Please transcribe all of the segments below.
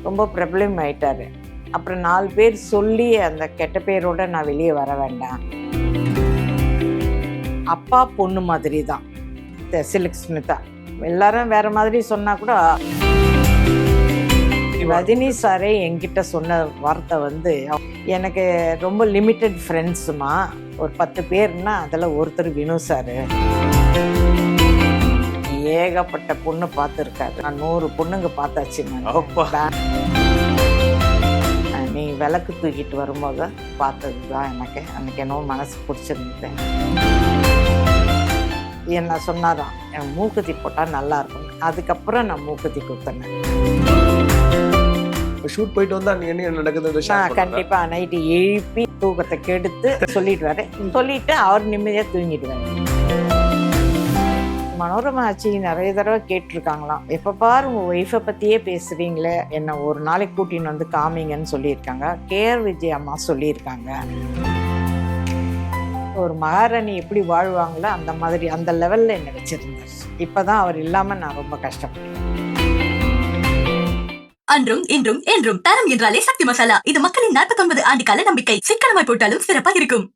ரொம்ப பிரபலம் ஆயிட்டாரு. அப்புறம் 4 பேர் சொல்லி அந்த கெட்ட பேரோட நான் வெளியே வர வேண்டாம். அப்பா பொண்ணு மாதிரி தான் சில்க் ஸ்மிதா. எல்லாரும் வேற மாதிரி சொன்னா கூட ரஜினி சாரே என்கிட்ட சொன்ன வார்த்தை வந்து, எனக்கு ரொம்ப லிமிட்டட் ஃப்ரெண்ட்ஸுமா, ஒரு 10 பேர்னா அதில் ஒருத்தர் வினு சாரு. ஏகப்பட்ட பொண்ணு பார்த்துருக்காரு. நான் 100 பொண்ணுங்க பார்த்தாச்சு. நீ விளக்கு தூக்கிட்டு வரும்போது பார்த்தது தான் எனக்கு அன்னைக்கு என்னவோ மனசு பிடிச்சிருந்தது. என்ன சொன்னாராம், என் மூக்குத்தி போட்டால் நல்லா இருக்கும். அதுக்கப்புறம் நான் மூக்குத்தி குத்தினேன். ஷூட் போயிட்டு வந்தா என்ன நடக்குது? கண்டிப்பா நைட்டு எழுப்பி தூக்கத்தை கெடுத்து சொல்லிடுவாரு. சொல்லிட்டு அவர் நிம்மதியா தூங்கிடுவாரு. மனோரமா ஆட்சி நிறைய தடவை கேட்டிருக்காங்களாம், எப்ப பாரு உங்க ஒய்ஃபை பத்தியே பேசுறீங்களே, என்ன ஒரு நாளைக்கு கூட்டின்னு வந்து காமிங்கன்னு சொல்லியிருக்காங்க. கேஆர் விஜய் அம்மா சொல்லியிருக்காங்க. ஒரு மகாராணி எப்படி வாழ்வாங்களோ அந்த மாதிரி அந்த லெவல்ல என்ன வச்சிருந்தார். இப்பதான் அவர் இல்லாம நான் ரொம்ப கஷ்டப்பட்டேன். அன்றும் இன்றும் என்றும் தரம் என்றாலே சக்தி மசாலா. இது மக்களின் 49 ஆண்டு கால நம்பிக்கை. சிக்கனமாய் போட்டாலும் சிறப்பா இருக்கும்.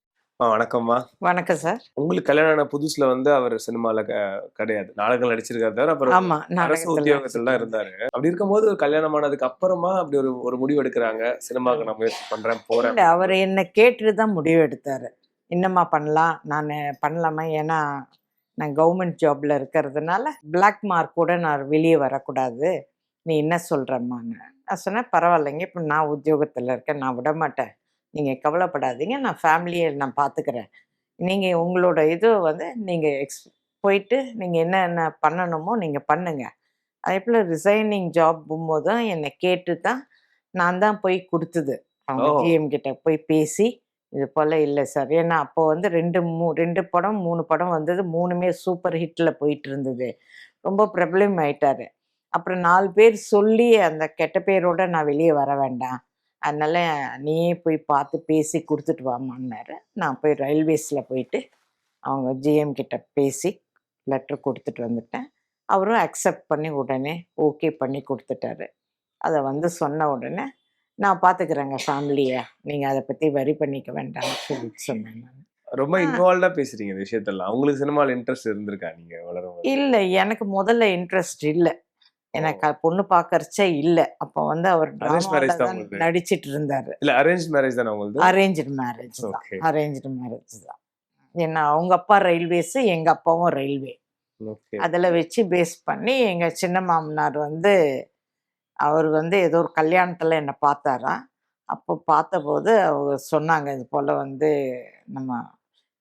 வணக்கம்மா. வணக்கம் சார். உங்களுக்கு கல்யாணம் ஆன புதுசுல வந்து அவர் சினிமால கிடையாது, நாடகங்கள் நடிச்சிருக்காரு தவிர, அப்புறம் அரசு உத்தியோகத்துல தான் இருந்தாரு. அப்படி இருக்கும்போது கல்யாணம் ஆனதுக்கு அப்புறமா அப்படி ஒரு முடிவு எடுக்கிறாங்க, சினிமாவுக்கு நான் முயற்சி பண்றேன் போறேன். அவர் என்ன கேட்டுட்டு தான் முடிவு எடுத்தாரு. என்னம்மா பண்ணலாம், நான் பண்ணலாமா, ஏன்னா நான் கவர்மெண்ட் ஜாப்ல இருக்கிறதுனால பிளாக் மார்க் கூட நான் வெளியே வரக்கூடாது, நீ என்ன சொல்கிறம்மான்னு. நான் சொன்னேன், பரவாயில்லைங்க, இப்போ நான் உத்தியோகத்தில் இருக்கேன், நான் விட மாட்டேன், நீங்கள் கவலைப்படாதீங்க, நான் ஃபேமிலியை நான் பார்த்துக்கிறேன். நீங்கள் உங்களோட இது வந்து நீங்கள் போயிட்டு நீங்கள் என்ன பண்ணணுமோ நீங்கள் பண்ணுங்கள். அதே போல் ரிசைனிங் ஜாப் போகும்போது தான் என்னை கேட்டு தான் நான் தான் போய் கொடுத்தது. அவங்க ஜிஎம் கிட்ட போய் பேசி, இது போல் இல்லை சார், ஏன்னா அப்போ வந்து 2 படம் 3 படம் வந்தது, 3மே சூப்பர் ஹிட்டில் போயிட்டு இருந்தது. ரொம்ப பிரபலம் ஆயிட்டாரு. அப்புறம் 4 பேர் சொல்லி அந்த கெட்ட பேரோட நான் வெளியே வர வேண்டாம், அதனால நீயே போய் பார்த்து பேசி கொடுத்துட்டு வாமான்னாரு. நான் போய் ரயில்வேஸில் போயிட்டு அவங்க ஜிஎம் கிட்ட பேசி லெட்ரு கொடுத்துட்டு வந்துட்டேன். அவரும் அக்செப்ட் பண்ணி உடனே ஓகே பண்ணி கொடுத்துட்டாரு. அதை வந்து சொன்ன உடனே, நான் பார்த்துக்கிறேங்க ஃபேமிலியை, நீங்கள் அதை பற்றி வரி பண்ணிக்க வேண்டாம்னு சொல்லிட்டு சொன்னேன். நான் ரொம்ப இன்வால்வ்டா பேசுறீங்க இந்த விஷயத்தெல்லாம். உங்களுக்கு சினிமால இன்ட்ரெஸ்ட் இருந்திருக்கா நீங்க வளரும்? இல்லை, எனக்கு முதல்ல இன்ட்ரெஸ்ட் இல்லை. எனக்கு பொண்ணு பார்க்கறச்சே இல்லை. அப்போ வந்து அவர் நடிச்சிட்டு இருந்தாரு. இல்ல அரேஞ்ச் மேரேஜ் தானே உங்களுக்கு? அரேஞ்ச்டு மேரேஜ் தான். அரேஞ்ச்டு மேரேஜ் தான். ஏன்னா அவங்க அப்பா ரயில்வேஸ், எங்க அப்பாவும் ரயில்வே. அதில் வச்சு பேஸ் பண்ணி எங்கள் சின்ன மாமனார் வந்து, அவர் வந்து ஏதோ ஒரு கல்யாணத்தில் என்னை பார்த்தாராம். அப்போ பார்த்தபோது அவங்க சொன்னாங்க, இது போல் வந்து நம்ம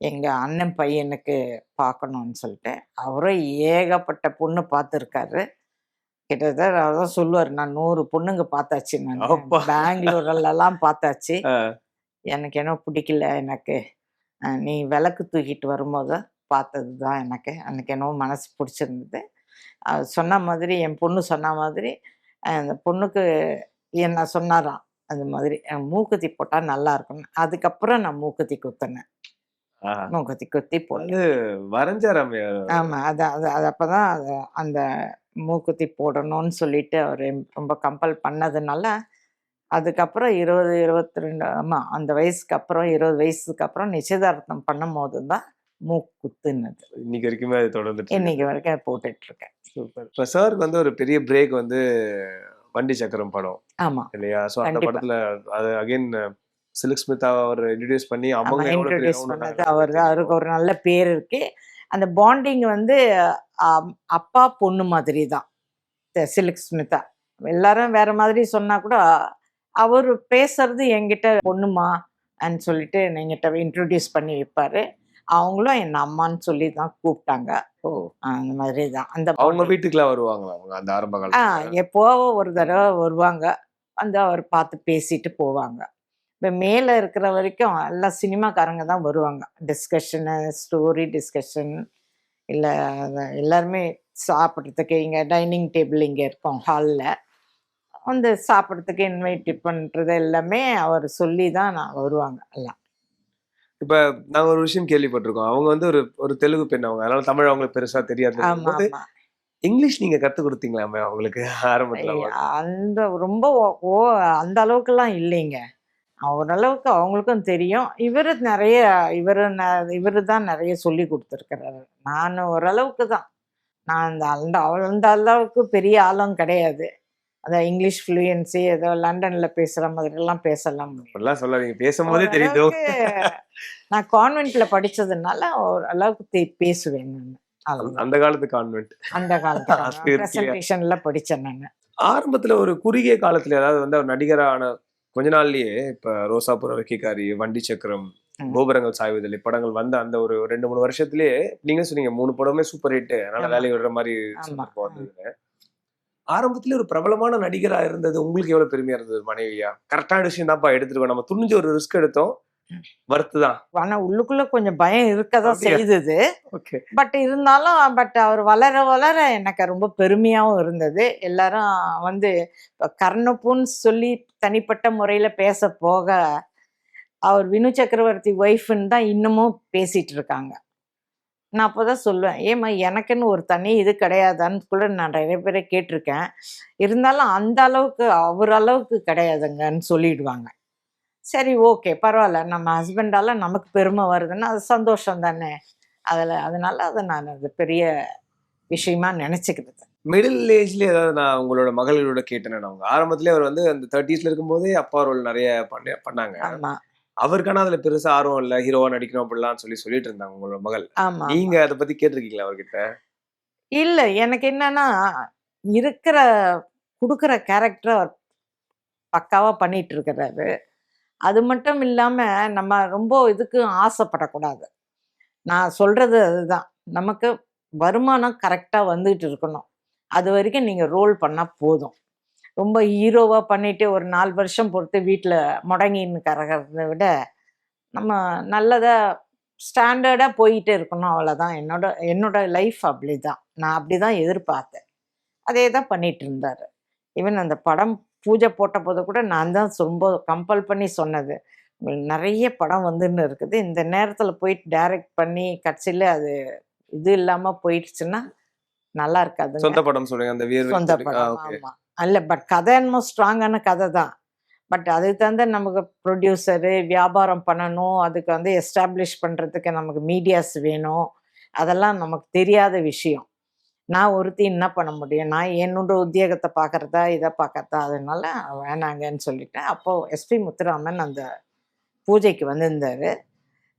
எங்கள் அண்ணன் பையனுக்கு பார்க்கணுன்னு சொல்லிட்டு. அவரும் ஏகப்பட்ட பொண்ணு பார்த்துருக்காரு. கிட்டத்தட்ட அதான் சொல்லுவார், நான் 100 பொண்ணுங்க பார்த்தாச்சு, நான் பெங்களூர்லாம் பார்த்தாச்சு, எனக்கு என்ன பிடிக்கல, எனக்கு நீ விளக்கு தூக்கிட்டு வரும்போது பார்த்தது தான் எனக்கு அன்னைக்கு என்னவோ மனசு பிடிச்சிருந்தது. சொன்ன மாதிரி என் பொண்ணு சொன்ன மாதிரி அந்த பொண்ணுக்கு என்ன சொன்னாராம், அது மாதிரி மூக்குத்தி போட்டால் நல்லா இருக்கும். அதுக்கப்புறம் நான் மூக்குத்தி குத்தினேன். மூக்குத்தி குத்தி போட்டு வரைஞ்சாராம். ஆமாம், அது அப்போ தான் அந்த மூக்குத்தி போடணும்னு சொல்லிட்டு அவர் ரொம்ப கம்பல் பண்ணதுனால, அதுக்கப்புறம் 20, 22 ஆமாம் அந்த வயசுக்கு அப்புறம் 20 வயசுக்கு அப்புறம் நிச்சயதார்த்தம் பண்ணும் போது தான் மூக்கு குத்துனது. இன்னைக்கு வரைக்குமே அது தொடர்ந்துட்டு இன்னைக்கு வரைக்கும் போட்டுட்டு இருக்கேன். சூப்பர். இப்போ சாருக்கு வந்து ஒரு பெரிய பிரேக் வந்து வண்டி சக்கரம் படம். ஆமா இல்லையா? ஸோ அந்த படத்துல அது அகைன் சில்க் ஸ்மிதா அவர் இன்ட்ரடியூஸ் பண்ணி இன்ட்ரடியூஸ் பண்ணது அவர். அவருக்கு ஒரு நல்ல பேர் இருக்கு. அந்த பாண்டிங் வந்து அப்பா பொண்ணு மாதிரி தான் சில்க் ஸ்மிதா. எல்லாரும் வேற மாதிரி சொன்னா கூட அவர் பேசுறது என்கிட்ட பொண்ணுமா சொல்லிட்டு என்கிட்ட இன்ட்ரடியூஸ் பண்ணி வைப்பாரு. அவங்களும் என் அம்மான்னு சொல்லி தான் கூப்பிட்டாங்க. அந்த மாதிரி தான். அந்த அவங்க வீட்டுக்குலாம் வருவாங்களா அவங்க அந்த ஆரம்ப காலத்துல? எப்போ ஒரு தடவை வருவாங்க, வந்து அவர் பார்த்து பேசிட்டு போவாங்க. இப்போ மேலே இருக்கிற வரைக்கும் எல்லாம் சினிமாக்காரங்க தான் வருவாங்க. டிஸ்கஷனு, ஸ்டோரி டிஸ்கஷன், இல்லை எல்லாருமே சாப்பிட்றதுக்கு இங்கே டைனிங் டேபிள் இங்கே இருக்கோம் ஹாலில், வந்து சாப்பிட்றதுக்கு இன்வைட் பண்ணுறது எல்லாமே அவர் சொல்லி தான் நான் வருவாங்க எல்லாம். இப்போ நாங்கள் ஒரு விஷயம் கேள்விப்பட்டிருக்கோம், அவங்க வந்து ஒரு தெலுங்கு பெண், அவங்க அதனால தமிழ் அவங்களுக்கு பெருசாக தெரியாது. இங்கிலீஷ் நீங்க கத்து கொடுத்தீங்களாமே அவங்களுக்கு ஆரம்பத்துல? அந்த ரொம்ப அந்த அளவுக்குலாம் இல்லைங்க. ஓரளவுக்கு அவங்களுக்கும் தெரியும். இவரு தான் நெறைய சொல்லிக் குடுத்துருக்கிறாரு. நானு ஓரளவுக்கு தான். நான் அந்த அளவுக்கு பெரிய ஆளும் கிடையாது. அதான் இங்கிலீஷ் ஃப்ளூயன்சி ஏதோ லண்டன்ல பேசுற மாதிரிலாம் பேசலாம் முடியாது. அப்படிலாம் சொல்லாதீங்க. பேசும்போதே தெரியுது. ஓரளவுக்கு நான் கான்வென்ட்ல படிச்சதுனால ஓரளவுக்கு பேசுவேன் நானு. அவ்வளவுதான். அந்த காலத்து கான்வென்ட். அந்த காலத்துல அது இருக்கு இல்லையா? பிரசன்டேஷன்ல படிச்சேன் நானு. ஆரம்பத்துல ஒரு குறுகிய காலத்துல அதாவது வந்து அவர் நடிகரா ஆன கொஞ்ச நாள்லயே இப்ப ரோசாப்புரம் வெற்றிக்காரி, வண்டி சக்கரம், ம். கோபுரங்கள் சாய்வதில்லை படங்கள் வந்த அந்த ஒரு 2, 3 வருஷத்திலேயே நீங்க சொன்னீங்க 3 படமே சூப்பர் ஹிட். அதனால ஆமா. வேலைய விடுற மாரி ஆமா. சந்தர்ப்பம் வந்ததுன்னு. ஆரம்பத்திலே ஒரு பிரபலமான நடிகரா இருந்தது உங்களுக்கு எவ்வளவு பெருமையா இருந்தது மனைவியா? கரெக்டான விஷயம் தான்ப்பா எடுத்துருக்கோம். நம்ம துணிஞ்சு ஒரு ரிஸ்க் எடுத்தோம். வொர்த் ஆனா உள்ளுக்குள்ள கொஞ்சம் பயம் இருக்கதான் அப்படியா? செய்தது. ஓகே. பட் அவர் வளர வளர எனக்கு ரொம்ப பெருமையாவும் இருந்தது. எல்லாரும் வந்து இப்ப கர்ணப்புன்னு சொல்லி தனிப்பட்ட முறையில பேச போக, அவர் வினு சக்கரவர்த்தி ஒய்ஃப்ன்னு தான் இன்னமும் பேசிட்டு இருக்காங்க. நான் அப்பதான் சொல்லுவேன், "ஏம்மா எனக்குன்னு ஒரு தனி இது கிடையாதான்னு" கூட நான் நெறைய பேர கேட்டுருக்கேன். இருந்தாலும் அந்த அளவுக்கு அவர் அளவுக்கு கிடையாதுங்கன்னு சொல்லிடுவாங்க. சரி ஓகே பரவால்ல. நம்ம ஹஸ்பண்டால நமக்கு பெருமை வருதுன்னா, அது சந்தோஷம் தானே! அதனால நான் அது பெரிய விஷயமா நெனச்சுக்கிறது. மிடில் ஏஜ்லயே ஏதாவது நான் உங்களோட மகள்களோட கேட்டேன் நான். அவங்க ஆரம்பத்திலே அவர் வந்து அந்த 30ஸ்ல இருக்கும்போதே அப்பா ரோல் நெறைய பண்ணாங்க. ஆமா, அவருக்கு அதுல பெருசா ஆர்வம் இல்ல. ஹீரோவா நடிக்கணும் அப்படிலாம் சொல்லிட்டு இருந்தாங்க உங்களோட மகள். ஆமா. நீங்க அத பத்தி கேட்டிருக்கீங்களா அவர்கிட்ட? இல்ல எனக்கு என்னன்னா, இருக்கிற குடுக்குற கேரக்டர அவர் பக்காவா பண்ணிட்டு இருக்கிறாரு. அது மட்டும் இல்லாம, நம்ம ரொம்ப இதுக்கு ஆசைப்படக்கூடாது. நான் சொல்றது அதுதான். நமக்கு வருமானம் கரெக்ட்டா வந்துட்டு இருக்கணும். அதுவரைக்கும் நீங்க ரோல் பண்ணா போதும். ரொம்ப ஹீரோவா பண்ணிட்டு ஒரு 4 வருஷம் பொறுத்து வீட்ல முடங்கின்னு கெடக்கிறத விட, நம்ம நல்லதா ஸ்டாண்டர்டா போயிட்டே இருக்கணும் அவ்வளோதான். என்னோட என்னோட லைஃப் அப்படிதான். நான் அப்படிதான் எதிர்பார்த்தேன். அதே தான் பண்ணிட்டு இருந்தாரு. ஈவன் அந்த படம் பூஜை போட்டபோது கூட நான் தான் ரொம்ப கம்பல் பண்ணி சொன்னது. உங்களுக்கு நெறைய படம் வந்துன்னு இருக்குது. இந்த நேரத்தில போயிட்டு டைரக்ட் பண்ணி கடைசியில அது இது இல்லாம போயிடுச்சுன்னா, நல்லா இருக்காதுங்க. சொந்த படம் சொல்றீங்க. அந்த வியர்வை சொந்த படம். ஓகே. ஆமா. அல்ல பட் கதை என்னமோ ஸ்ட்ராங்கான கதை தான். பட் அதுக்கு தகுந்த நமக்கு ப்ரொடியூசரு, வியாபாரம் பண்ணணும். அதுக்கு வந்து எஸ்டாப்ளிஷ் பண்றதுக்கு நமக்கு மீடியாஸ் வேணும். அதெல்லாம் நமக்கு தெரியாத விஷயம். நான் ஒருத்தி என்ன பண்ண முடியும்? நான் என்னோட உத்தியோகத்த பார்க்கறதா, இத பார்க்கறதா? அதனால வேணாங்கன்னு சொல்லிட்டேன். அப்போ எஸ்பி முத்துராமன் அந்த பூஜைக்கு வந்திருந்தாரு.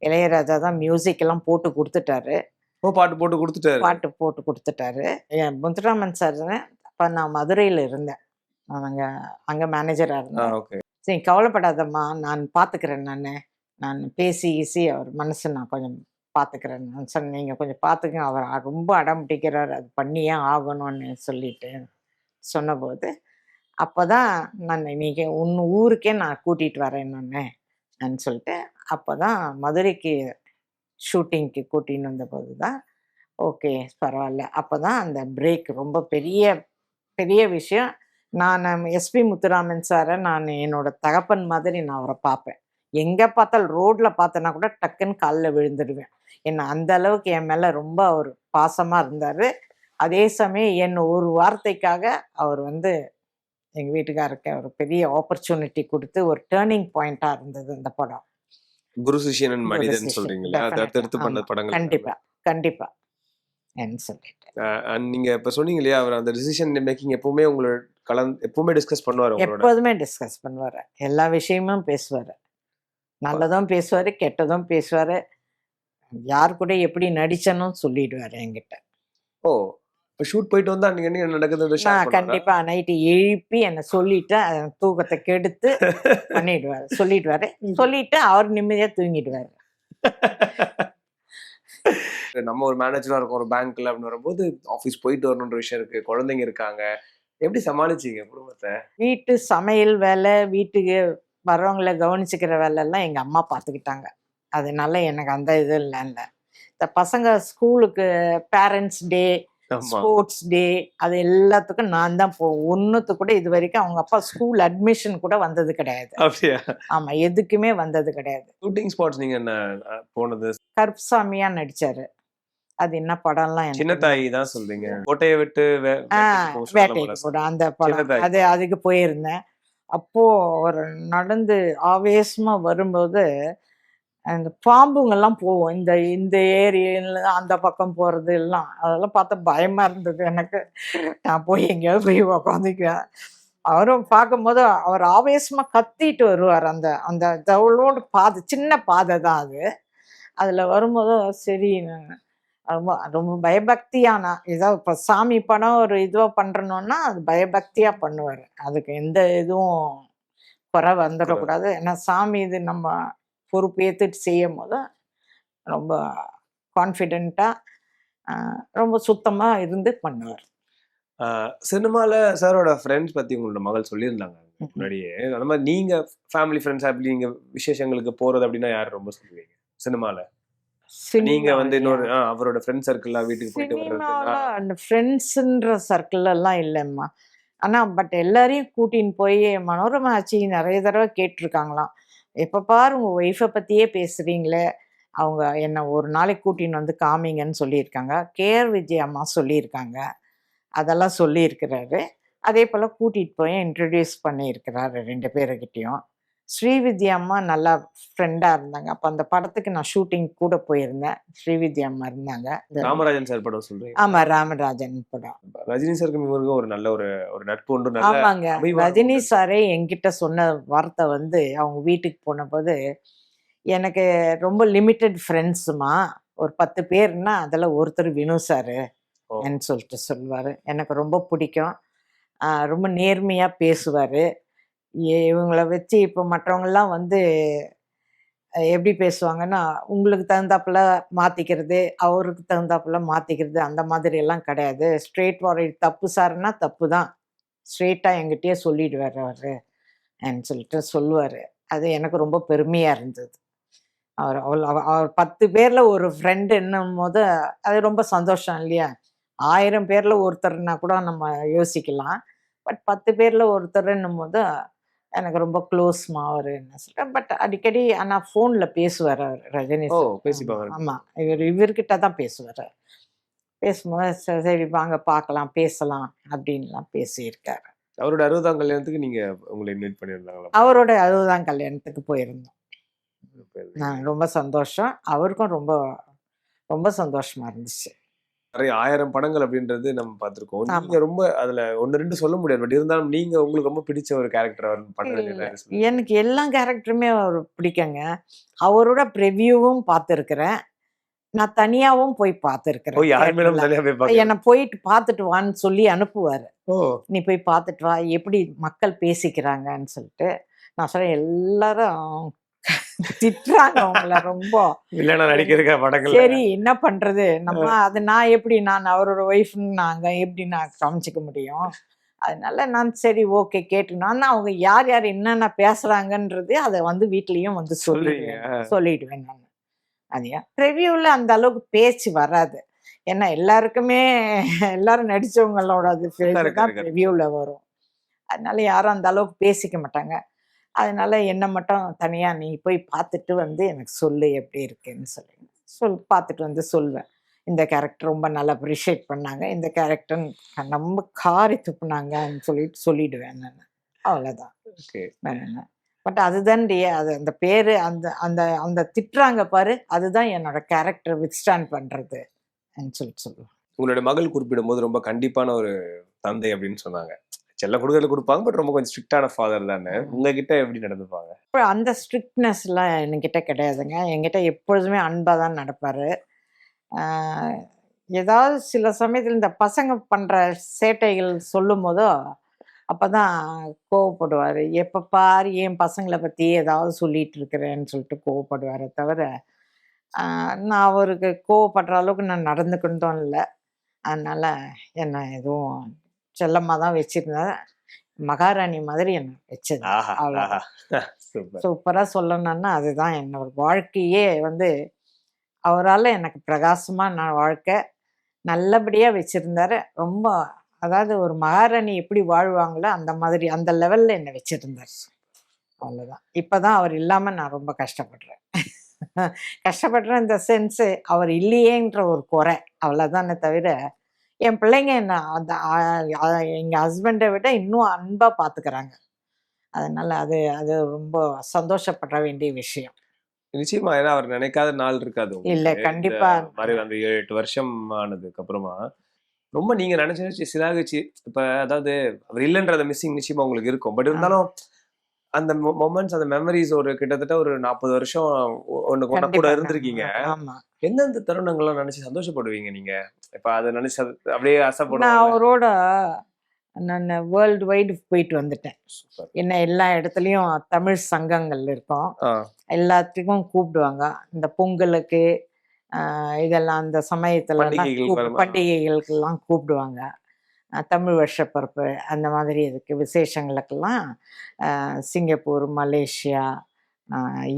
இளையராஜா தான் மியூசிக் எல்லாம் போட்டு குடுத்துட்டாரு. ஓ! பாட்டு போட்டு குடுத்துட்டாரு. பாட்டு போட்டு குடுத்துட்டாரு. முத்துராமன் சார் அப்ப நான் மதுரையில இருந்தேன். அங்க மேனேஜரா இருந்தேன். ஓகே. சரி கவலைப்படாதம்மா, நான் பார்த்துக்கிறேன் நானு. நான் பேசி கீசி அவர் மனச நான் கொஞ்சம் பார்த்துக்கிறேன். நான் சொன்னேன், "நீங்க கொஞ்சம் பார்த்துக்கங்க. அவர் ரொம்ப அடம் பிடிக்கிறாரு. அது பண்ணியே ஆகணும்னு" சொல்லிட்டு சொன்னபோது, அப்பதான் நான் "இன்னைக்கு உன் ஊருக்கே நான் கூட்டிட்டு வரேன் நானு" சொல்லிட்டு, அப்பதான் மதுரைக்கு ஷூட்டிங்க்கு கூட்டின்னு வந்தபோது தான், ஓகே பரவால்ல. அப்பதான் அந்த பிரேக் ரொம்ப பெரிய பெரிய விஷயம். நான் எஸ்பி முத்துராமன் சார நான் என்னோட தகப்பன் மாதிரி நான் அவர பார்ப்பேன். எங்க பார்த்தாலும் ரோட்ல பார்த்தேன்னா கூட டக்குன்னு கால்ல விழுந்துடுவேன். ஏன்னா அந்த அளவுக்கு என் மேல ரொம்ப அவர் பாசமா இருந்தாரு. அதே சமயம் என் ஒரு வார்த்தைக்காக அவர் வந்து எங்க வீட்டுக்காரருக்கு ஒரு பெரிய ஆப்பர்ச்சுனிட்டி குடுத்து ஒரு டர்னிங் பாயிண்ட்டா இருந்தது அந்த படம். குரு சிஷ்யன் குரு மனிதன் சிஷ்யன். சொல்றீங்களா? அத டெஃபினட்டா. அடுத்தடுத்து பண்ண ஆமா. படங்கள். கண்டிப்பா, கண்டிப்பா. சொல்லிட்டு. நீங்க இப்ப சொன்னீங்க இல்லையா? அவர் அந்த டிசிஷன் மேக்கிங் எப்பவுமே உங்களோட எப்பவுமே டிஸ்கஸ் பண்ணுவாரு உங்களோட. எப்போதுமே டிஸ்கஸ் பண்ணுவாரு. எல்லா விஷயமும் பேசுவாரு. நல்லதும் பேசுவாரு, கெட்டதும் பேசுவாரு. யார் கூட எப்படி நடிச்சேன்னும் சொல்லிடுவாரு என்கிட்ட. ஓ! இப்ப ஷூட் போயிட்டு வந்தா அன்னைக்கு என்ன நடக்குதுன்னு ஷேர் நான் பண்ணுவாரா? கண்டிப்பா நைட்டு எழுப்பி என்ன சொல்லிட்டு தூக்கத்த கெடுத்து பண்ணிடுவாரு. சொல்லிடுவாரு. சொல்லிட்டு அவர் நிம்மதியா தூங்கிடுவாரு. நம்ம ஒரு மேனேஜரா இருக்கோம் ஒரு பேங்க்ல அப்படின்னு வரும்போது ஆபீஸ் போயிட்டு வரணுன்ற விஷயம் இருக்கு. குழந்தைங்க இருக்காங்க. எப்படி சமாளிச்சீங்க குடும்பத்த? வீட்டு சமையல் வேலை, வீட்டுக்கு வர்றவங்கள கவனிச்சுக்கிற வேலைலாம் எங்க அம்மா பார்த்துக்கிட்டாங்க. அதனால எனக்கு அந்த இது இல்ல. இந்த பசங்க ஸ்கூலுக்கு பேரண்ட்ஸ் டே, ஆமா. ஸ்போர்ட்ஸ் டே அது எல்லாத்துக்கும் நான் தான் ஒண்ணுத்துக்கு கூட இதுவரைக்கும் அவங்க அப்பா ஸ்கூல் அட்மிஷன் கூட வந்தது கிடையாது. அப்படியா? ஆமா, எதுக்குமே வந்தது கிடையாது. ஷூட்டிங் ஸ்பாட்ஸ் நீங்க என்ன போனது? கருப்புசாமியா நடிச்சாரு. அது என்ன படம்லாம் எனக்கு சின்ன தாய் தான் சொல்றீங்க. கோட்டையை விட்டு வேட்டைக்கு போடும் அந்த படம். அது அதுக்கு போயிருந்தேன். அப்போ ஒரு நடந்து ஆவேசமா வரும்போது அந்த பாம்புங்கெல்லாம் போகும். இந்த இந்த ஏரியில அந்த பக்கம் போறது எல்லாம் அதெல்லாம் பார்த்தா பயமா இருந்தது எனக்கு. நான் போய் எங்கேயாவது போய் உக்காந்துக்குவேன். அவரும் பார்க்கும்போது அவர் ஆவேசமா கத்திட்டு வருவார். அந்த அந்த தவளோட பாதை, சின்ன பாதை தான் அது. அதுல வரும்போது சரி ரொம்ப ரொம்ப பயபக்தியானா ஏதோ இப்போ சாமி படம் ஒரு இதுவா பண்றணும்னா அது பயபக்தியா பண்ணுவார். அதுக்கு எந்த இதுவும் குறை வந்துடக்கூடாது. ஏன்னா சாமி இது நம்ம பொறுப்பேற்றுட்டு செய்யும் போது ரொம்ப கான்ஃபிடென்ட்டா ரொம்ப சுத்தமா இருந்து பண்ணுவார். சினிமால சாரோட ஃப்ரெண்ட்ஸ் பத்தி உங்களோட மகள் சொல்லியிருந்தாங்க முன்னாடியே. அந்த மாதிரி நீங்க ஃபேமிலி ஃப்ரெண்ட்ஸ் அப்படி நீங்க விசேஷங்களுக்கு போறது அப்படின்னா யார் ரொம்ப சொல்லுவீங்க சினிமால? நீங்க வந்து இன்னொரு அவரோட ஃப்ரெண்ட் சர்க்கிள்லாம் வீட்டுக்கு போயிட்டு வர்றதுன்னா அந்த ஃப்ரெண்ட்ஸ்ன்ற சர்க்கிள் எல்லாம் இல்லைம்மா. ஆனா பட் எல்லாரையும் கூட்டின்னு போய் மனோரமா ஆச்சி நிறைய தடவை கேட்டிருக்காங்களாம். எப்ப பாரு உங்க ஒய்ஃபை பத்தியே பேசுறீங்களே, அவங்க என்ன ஒரு நாளைக்கு கூட்டின்னு வந்து காமிங்கன்னு சொல்லியிருக்காங்க. கேஆர் விஜய் அம்மா சொல்லியிருக்காங்க. அதெல்லாம் சொல்லியிருக்கிறாரு. அதே போல் கூட்டிகிட்டு போய் இன்ட்ரடியூஸ் பண்ணியிருக்கிறாரு 2 பேருக்கிட்டேயும். ஸ்ரீவித்யா அம்மா நல்லா ஃப்ரெண்டாக இருந்தாங்க. அப்போ அந்த படத்துக்கு நான் ஷூட்டிங் கூட போயிருந்தேன். ஸ்ரீவித்யா அம்மா இருந்தாங்க. ராமராஜன் சார் படம் சொல்றீங்க? ஆமாம், ராமராஜன் படம். ரஜினி சாருக்கு இவருக்கு ஒரு நல்ல ஒரு நட்பு உண்டு. ஆமாங்க, ரஜினி சாரே என்கிட்ட சொன்ன வார்த்தை வந்து அவங்க வீட்டுக்கு போனபோது, எனக்கு ரொம்ப லிமிட்டட் ஃப்ரெண்ட்ஸுமா, ஒரு 10 பேர்னா அதில் ஒருத்தர் வினு சாரு ன்னு சொல்லிட்டு சொல்லுவார். எனக்கு ரொம்ப பிடிக்கும். ரொம்ப நேர்மையாக பேசுவார். இவங்களை வச்சு இப்போ மற்றவங்கெல்லாம் வந்து எப்படி பேசுவாங்கன்னா, உங்களுக்கு தகுந்தாப்புல மாற்றிக்கிறது, அவருக்கு தகுந்தாப்புல மாற்றிக்கிறது, அந்த மாதிரி எல்லாம் கிடையாது. ஸ்ட்ரெயிட் ஃபார்வர்ட் தப்பு சார்னா தப்பு தான், ஸ்ட்ரெயிட்டாக என்கிட்டயே சொல்லிடுவார் அவர் ன்னு சொல்லிட்டு சொல்லுவார். அது எனக்கு ரொம்ப பெருமையாக இருந்தது. அவர் 10 பேரில் ஒரு ஃப்ரெண்டு என்னும் போது அது ரொம்ப சந்தோஷம் இல்லையா? 1000 பேர்ல ஒருத்தர்னா கூட நம்ம யோசிக்கலாம். பட் 10 பேர்ல ஒருத்தர்ன்னும் போது எனக்கு ரொம்ப க்ளோஸ்மா அவர் என்ன சொல்கிறேன். பட் அடிக்கடி ஆனால் ஃபோனில் பேசுவார் அவர் ரஜினி சார். பேசிப்பாங்க. ஆமாம், இவர்கிட்ட தான் பேசுவார். பேசும்போது சரி வாங்க பார்க்கலாம் பேசலாம் அப்படின்லாம் பேசியிருக்காரு. அவரோட 60ஆம் கல்யாணத்துக்கு நீங்க உங்களை இன்வைட் பண்ணியிருந்தாங்களா? அவரோட 60ஆம் கல்யாணத்துக்கு போயிருந்தோம். நான் ரொம்ப சந்தோஷம். அவருக்கும் ரொம்ப ரொம்ப சந்தோஷமா இருந்துச்சு. நிறைய 1000 படங்கள் அப்படின்றது நம்ம பார்த்திருக்கோம். நீங்க ரொம்ப அதுல 1, 2 சொல்ல முடியாது. பட் இருந்தாலும் நீங்க உங்களுக்கு ரொம்ப பிடிச்ச ஒரு கேரக்டர் அவர் பண்றது? எனக்கு எல்லா கேரக்டருமே அவர் பிடிக்குங்க. அவரோட ப்ரிவ்யூவும் பார்த்துருக்கிறேன். நான் தனியாவும் போய் பார்த்துருக்கிறேன். என்னை போயிட்டு பார்த்துட்டு வான்னு சொல்லி அனுப்புவார். நீ போய் பார்த்துட்டு வா, எப்படி மக்கள் பேசிக்கிறாங்கன்னு சொல்லிட்டு. நான் சொல்றேன் எல்லாரும் திட்டுறாங்க அவங்கள ரொம்ப. சரி என்ன பண்றது நம்ம, அது நான் அவரோட ஒய்ஃப்னு நாங்க எப்படி நான் காமிச்சிக்க முடியும்? அதனால நான் சரி ஓகே கேட்டு நான் அவங்க யார் யார் என்னென்ன பேசுறாங்கன்றது அதை வந்து வீட்லயும் வந்து சொல்லிடுவேன் நான். அதையா ரிவ்யூவில் அந்த அளவுக்கு பேச்சு வராது. ஏன்னா எல்லாரும் நடிச்சவங்களோட அது தான் ரிவ்யூவில் வரும். அதனால யாரும் அந்த அளவுக்கு பேசிக்க மாட்டாங்க. அதனால என்ன மட்டும் தனியாக நீ போய் பார்த்துட்டு வந்து எனக்கு சொல்லு எப்படி இருக்குன்னு பார்த்துட்டு வந்து சொல்வேன். இந்த கேரக்டர் ரொம்ப நல்லா அப்ரிஷியேட் பண்ணாங்க, இந்த கேரக்டர் ரொம்ப காரி துப்புனாங்கன்னு சொல்லிடுவேன் நான். அவ்வளோதான். பட் அதுதான் அது அந்த பேர் அந்த அந்த அந்த திட்டுறாங்க பாரு, அதுதான் என்னோட கேரக்டர் வித்ஸ்டாண்ட் பண்ணுறது சொல்லுவேன். உங்களோட மகள் குறிப்பிடும் போது ரொம்ப கண்டிப்பான ஒரு தந்தை அப்படின்னு சொன்னாங்க. செல்ல கொடுப்பாங்க, பட் ரொம்ப கொஞ்சம் ஸ்ட்ரிக்டான ஃபாதர் தானே. உங்ககிட்ட எப்படி நடந்துப்பாங்க? அந்த ஸ்ட்ரிக்ட்னஸ்லாம் என்கிட்ட கிடையாதுங்க. என்கிட்ட எப்பொழுதுமே அன்பாக தான் நடப்பார். ஏதாவது சில சமயத்தில் இந்த பசங்க பண்ணுற சேட்டைகள் சொல்லும் போதோ அப்போ தான் கோவப்படுவார். எப்போ பாரு என் பசங்களை பற்றி ஏதாவது சொல்லிகிட்டு இருக்கிறேன்னு சொல்லிட்டு கோவப்படுவாரே தவிர, நான் அவருக்கு கோவப்படுற அளவுக்கு நான் நடந்துக்கிட்டோம் இல்லை. அதனால் என்ன எதுவும் செல்லமாக தான் வச்சுருந்தேன். மகாராணி மாதிரி என்ன வச்சது. அவ்வளோ சூப்பராக சொல்லணும்னா அதுதான் என்னோட வாழ்க்கையே வந்து அவரால் எனக்கு பிரகாசமாக நான் வாழ்க்கை நல்லபடியாக வச்சுருந்தாரு. ரொம்ப அதாவது ஒரு மகாராணி எப்படி வாழ்வாங்களோ அந்த மாதிரி அந்த லெவலில் என்னை வச்சுருந்தார். அவ்வளோதான். இப்போ தான் அவர் இல்லாமல் நான் ரொம்ப கஷ்டப்படுறேன். கஷ்டப்படுறேன் இந்த சென்ஸு அவர் இல்லையேன்ற ஒரு குறை அவ்வளோதானே தவிர என் பிள்ளைங்க என்ன அந்த எங்கள் ஹஸ்பண்டை விட இன்னும் அன்பாக பார்த்துக்கிறாங்க. அதனால அது அது ரொம்ப சந்தோஷப்பட வேண்டிய விஷயம். நிச்சயமா. ஏன்னா அவர் நினைக்காத நாள் இருக்காது இல்ல உங்களுக்கு. இந்த கண்டிப்பா. மாதிரி அந்த 7-8 வருஷம் ஆனதுக்கு அப்புறமா ரொம்ப நீங்க நினைச்சு சிலாகிச்சு இப்ப அதாவது அவர் இல்லைன்ற மிஸ்ஸிங் நிச்சயமா உங்களுக்கு இருக்கும். பட் இருந்தாலும் அந்த மொமெண்ட்ஸ் அந்த மெமரிஸ் ஒரு கிட்டத்தட்ட ஒரு 40 வருஷம் ஒண்ணு கூட கண்டிப்பா. இருந்திருக்கீங்க. ஆமா. எந்தெந்த தருணங்கள்லாம் நினைச்சு சந்தோஷப்படுவீங்க நீங்க? இப்ப அதை நினைச்சு அப்படியே நான் ஆசைப்படுவாங்க. அவரோட நான் வேர்ல்டு வைடு போயிட்டு வந்துட்டேன். சூப்பர். என்ன எல்லா இடத்துலையும் தமிழ் சங்கங்கள் இருக்கும். ஆ, எல்லாத்துக்கும் கூப்பிடுவாங்க. இந்த பொங்கலுக்கு இதெல்லாம் அந்த சமயத்துலலாம் பண்டிகைகள் வருமா? பண்டிகைகளுக்கெல்லாம் கூப்பிடுவாங்க. தமிழ் வருஷப்பிறப்பு அந்த மாதிரி இதுக்கு விசேஷங்களுக்கெல்லாம் சிங்கப்பூர், மலேசியா,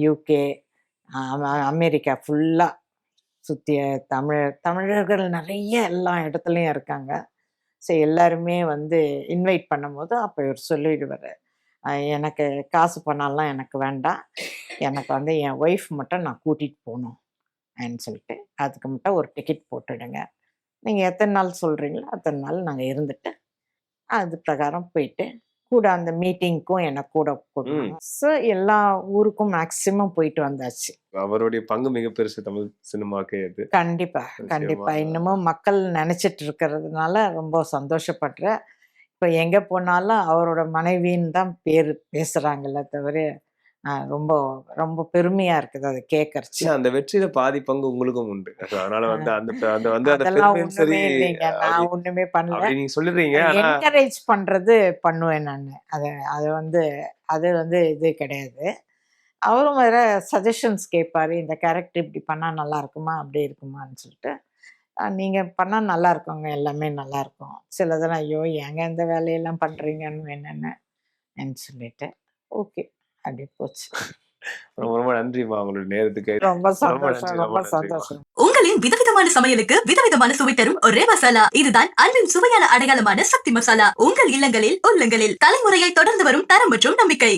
யூகே, அமெரிக்கா ஃபுல்லாக சுற்றிய தமிழர்கள் நிறைய எல்லா இடத்துலையும் இருக்காங்க. ஸோ எல்லாருமே வந்து இன்வைட் பண்ணும்போது அப்போ இவர் சொல்லிடுவார், எனக்கு காசு பணம்லாம் எனக்கு வேண்டாம், எனக்கு வந்து என் ஒய்ஃப் மட்டும் நான் கூட்டிகிட்டு போகணும் அப்படின்னு சொல்லிட்டு அதுக்கு மட்டும் ஒரு டிக்கெட் போட்டுடுங்க, நீங்கள் எத்தனை நாள் சொல்கிறீங்களோ அத்தனை நாள் நாங்கள் இருந்துட்டு அது பிரகாரம் போயிட்டு கூட அந்த மீட்டிங்க்கும் என்னை கூட கூப்பிடுவாங்க. ஸோ எல்லா ஊருக்கும் மேக்சிமம் போயிட்டு வந்தாச்சு. அவருடைய பங்கு மிக பெருசு தமிழ் சினிமாக்கே அது. கண்டிப்பா கண்டிப்பா. இன்னமும் மக்கள் நினைச்சிட்டு இருக்கிறதுனால ரொம்ப சந்தோஷப்படுறேன். இப்போ எங்க போனாலும் அவரோட மனைவின்னு தான் பேசுறாங்கல்ல தவிர ரொம்ப ரொம்ப பெருமையா இருக்குது அதை கேட்கறச்சு. அந்த வெற்றியில பாதி பங்கு உங்களுக்கும் உண்டு. அதனால வந்து அந்த அந்த வந்து அந்த அதெல்லாம் பெருமையும் சரி ஒண்ணுமே இல்லைங்க. நான் ஒண்ணுமே பண்ணல. அப்படி நீங்க சொல்லிடுறீங்க. ஆனா என்கரேஜ் பண்றது பண்ணுவேன் நான். அது வந்து அது வந்து இது கிடையாது. அவரும் வேற சஜஷன்ஸ் கேட்பாரு, இந்த கேரக்டர் இப்படி பண்ணா நல்லா இருக்குமா அப்படி இருக்குமான்னு சொல்லிட்டு. நீங்க பண்ணா நல்லா இருக்குங்க, எல்லாமே நல்லா இருக்கும். சிலதெல்லாம் ஐயோ ஏங்க இந்த வேலையெல்லாம் பண்றீங்கன்னு என்னன்னு சொல்லிட்டு ஓகே அப்படி போச்சு. ரொம்ப ரொம்ப நன்றிமா உங்களுடைய நேரத்துக்கு. ரொம்ப ரொம்ப சந்தோஷம், நன்றி, ரொம்ப ரொம்ப நன்றிமா. சந்தோஷம். உங்களின் விதவிதமான சமையலுக்கு விதவிதமான சுவை தரும் ஒரே மசாலா. இதுதான் அன்பின் சுவையான அடையாளமான சக்தி மசாலா. உங்கள் இல்லங்களில் உள்ளங்களில் தலைமுறையை தொடர்ந்து வரும் தரம் மற்றும் நம்பிக்கை.